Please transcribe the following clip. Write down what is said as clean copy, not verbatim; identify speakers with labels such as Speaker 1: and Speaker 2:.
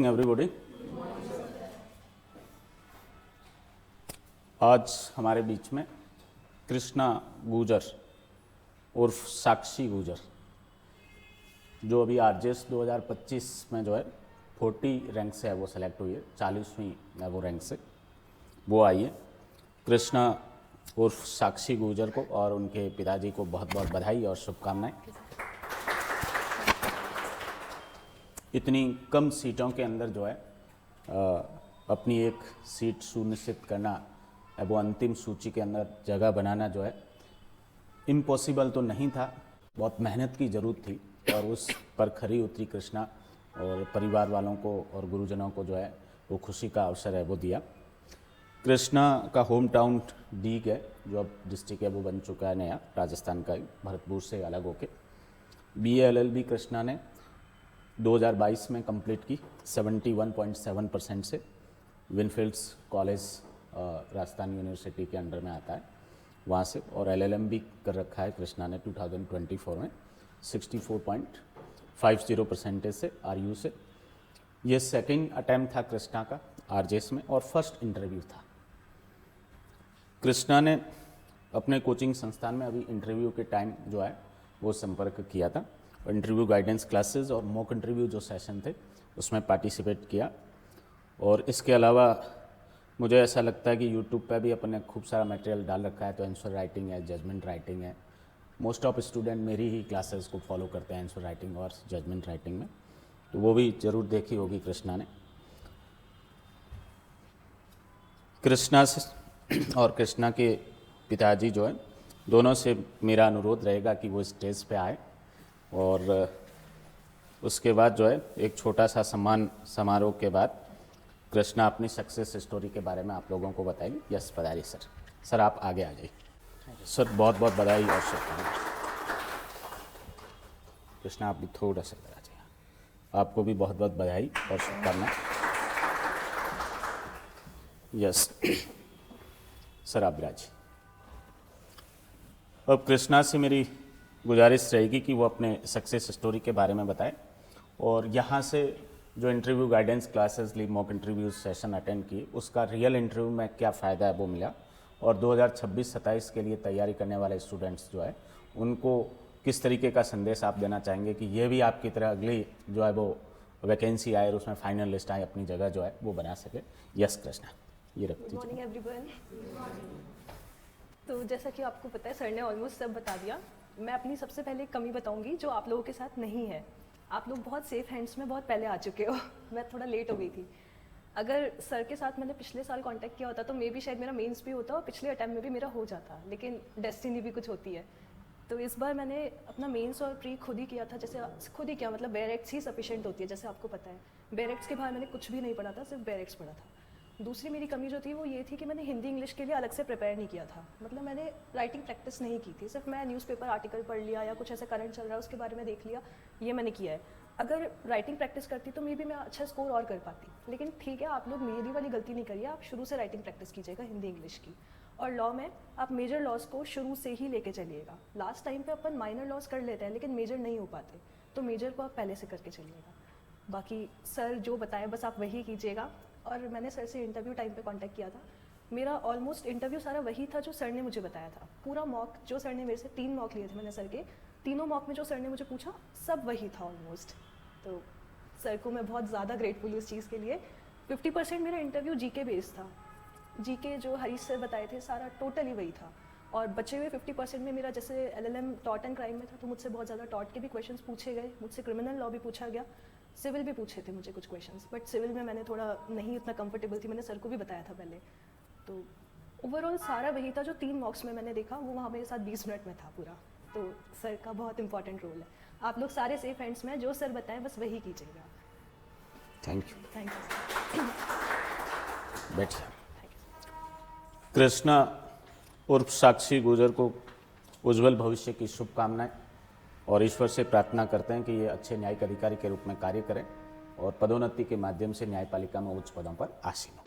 Speaker 1: Everybody, आज हमारे बीच में कृष्णा गुजर उर्फ साक्षी गुजर, जो अभी आरजेएस 2025 में जो है 40 रैंक से है वो सेलेक्ट हुई है, 40वीं है वो रैंक से वो आई है। कृष्णा उर्फ साक्षी गुजर को और उनके पिताजी को बहुत बहुत बधाई और शुभकामनाएं। इतनी कम सीटों के अंदर जो है अपनी एक सीट सुनिश्चित करना, वो अंतिम सूची के अंदर जगह बनाना जो है इम्पॉसिबल तो नहीं था, बहुत मेहनत की ज़रूरत थी और उस पर खरी उतरी कृष्णा और परिवार वालों को और गुरुजनों को जो है वो खुशी का अवसर है वो दिया। कृष्णा का होम टाउन डीग है, जो अब डिस्ट्रिक्ट है वो बन चुका है नया, राजस्थान का भरतपुर से अलग होके। BA LLB कृष्णा ने 2022 में कंप्लीट की 71.7% से। विनफील्ड्स कॉलेज राजस्थान यूनिवर्सिटी के अंडर में आता है वहाँ से, और LLM भी कर रखा है कृष्णा ने 2024 में 64.50% से RU से। ये सेकंड अटैम्प्ट था कृष्णा का आरजेएस में और फर्स्ट इंटरव्यू था। कृष्णा ने अपने कोचिंग संस्थान में अभी इंटरव्यू के टाइम जो है वो संपर्क किया था, इंटरव्यू गाइडेंस क्लासेस और मॉक इंटरव्यू जो सेशन थे उसमें पार्टिसिपेट किया। और इसके अलावा मुझे ऐसा लगता है कि यूट्यूब पे भी अपन ने खूब सारा मटेरियल डाल रखा है, तो आंसर राइटिंग है, जजमेंट राइटिंग है। मोस्ट ऑफ स्टूडेंट मेरी ही क्लासेस को फॉलो करते हैं आंसर राइटिंग और जजमेंट राइटिंग में, तो वो भी ज़रूर देखी होगी कृष्णा ने। कृष्णा से और कृष्णा के पिताजी जो है दोनों से मेरा अनुरोध रहेगा कि वो स्टेज पे आए और उसके बाद जो है एक छोटा सा सम्मान समारोह के बाद कृष्णा अपनी सक्सेस स्टोरी के बारे में आप लोगों को बताएंगे। Yes, पधारिए sir. सर आप आगे आ जाइए। सर बहुत बहुत बधाई और शुभकामनाएं। कृष्णा आप भी थोड़ा सा इधर आ जाइए। आपको भी बहुत बहुत बधाई और शुभकामनाएं। यस सर आप विराजिए। अब कृष्णा से मेरी गुजारिश रहेगी कि वो अपने सक्सेस स्टोरी के बारे में बताएं, और यहाँ से जो इंटरव्यू गाइडेंस क्लासेस ली, मॉक इंटरव्यू सेशन अटेंड की, उसका रियल इंटरव्यू में क्या फ़ायदा है वो मिला, और 2026-27 के लिए तैयारी करने वाले स्टूडेंट्स जो है उनको किस तरीके का संदेश आप देना चाहेंगे कि ये भी आपकी तरह अगली जो है वो वैकेंसी आए और उसमें फाइनल लिस्ट आए, अपनी जगह जो है वो बना सके। यस कृष्णा, ये रख दीजिए।
Speaker 2: Good morning everyone. तो जैसा कि आपको पता है सर ने ऑलमोस्ट सब बता दिया। मैं अपनी सबसे पहले एक कमी बताऊंगी जो आप लोगों के साथ नहीं है। आप लोग बहुत सेफ हैंड्स में बहुत पहले आ चुके हो। मैं थोड़ा लेट हो गई थी। अगर सर के साथ मैंने पिछले साल कांटेक्ट किया होता तो मे बी शायद मेरा मेंस भी होता और पिछले अटैम्प्ट में भी मेरा हो जाता, लेकिन डेस्टिनी भी कुछ होती है। तो इस बार मैंने अपना मेंस और प्री खुद ही किया था। जैसे खुद ही किया मतलब बेरेक्ट्स ही सफिशिएंट होती है, जैसे आपको पता है। बेरेक्ट्स के बाहर मैंने कुछ भी नहीं पढ़ा था, सिर्फ बेरेक्ट्स पढ़ा था। दूसरी मेरी कमी जो थी वो ये थी कि मैंने हिंदी इंग्लिश के लिए अलग से प्रिपेयर नहीं किया था। मतलब मैंने राइटिंग प्रैक्टिस नहीं की थी, सिर्फ मैं न्यूज़पेपर आर्टिकल पढ़ लिया या कुछ ऐसा करंट चल रहा है उसके बारे में देख लिया, ये मैंने किया है। अगर राइटिंग प्रैक्टिस करती तो मे बी मैं अच्छा स्कोर और कर पाती, लेकिन ठीक है, आप लोग मेरी वाली गलती नहीं करिए। आप शुरू से राइटिंग प्रैक्टिस कीजिएगा हिंदी इंग्लिश की। और लॉ में आप मेजर लॉज को शुरू से ही लेके चलिएगा। लास्ट टाइम पे अपन माइनर लॉज कर लेते हैं लेकिन मेजर नहीं हो पाते, तो मेजर को आप पहले से करके चलिएगा। बाकी सर जो बताए बस आप वही कीजिएगा। और मैंने सर से इंटरव्यू टाइम पे कांटेक्ट किया था। मेरा ऑलमोस्ट इंटरव्यू सारा वही था जो सर ने मुझे बताया था। पूरा मॉक जो सर ने मेरे से 3 मॉक लिए थे मैंने सर के, तीनों मॉक में जो सर ने मुझे पूछा सब वही था ऑलमोस्ट। तो सर को मैं बहुत ज़्यादा ग्रेटफुल हूँ इस चीज़ के लिए। 50% मेरा इंटरव्यू जीके बेस्ड था। जीके जो हरीश सर बताए थे सारा टोटली वही था। और बचे हुए 50% में मेरा जैसे LLM टॉट एंड क्राइम में था, तो मुझसे बहुत ज़्यादा टॉट के भी क्वेश्चंस पूछे गए, मुझसे क्रिमिनल लॉ भी पूछा गया, सिविल भी पूछे थे मुझे कुछ क्वेश्चंस, बट सिविल में मैंने थोड़ा नहीं उतना कंफर्टेबल थी, मैंने सर को भी बताया था पहले। तो ओवरऑल सारा वही था जो 3 मॉक्स में मैंने देखा, वो वहाँ मेरे साथ 20 मिनट में था पूरा। तो सर का बहुत इंपॉर्टेंट रोल है। आप लोग सारे सेफ हैंड्स में, जो सर बताएं बस वही कीजिएगा।
Speaker 1: Thank you.
Speaker 2: Thank you.
Speaker 1: बैठिए। कृष्णा उर्फ साक्षी गुजर को उज्जवल भविष्य की शुभकामनाएं, और ईश्वर से प्रार्थना करते हैं कि ये अच्छे न्यायिक अधिकारी के रूप में कार्य करें और पदोन्नति के माध्यम से न्यायपालिका में उच्च पदों पर आसीन हों।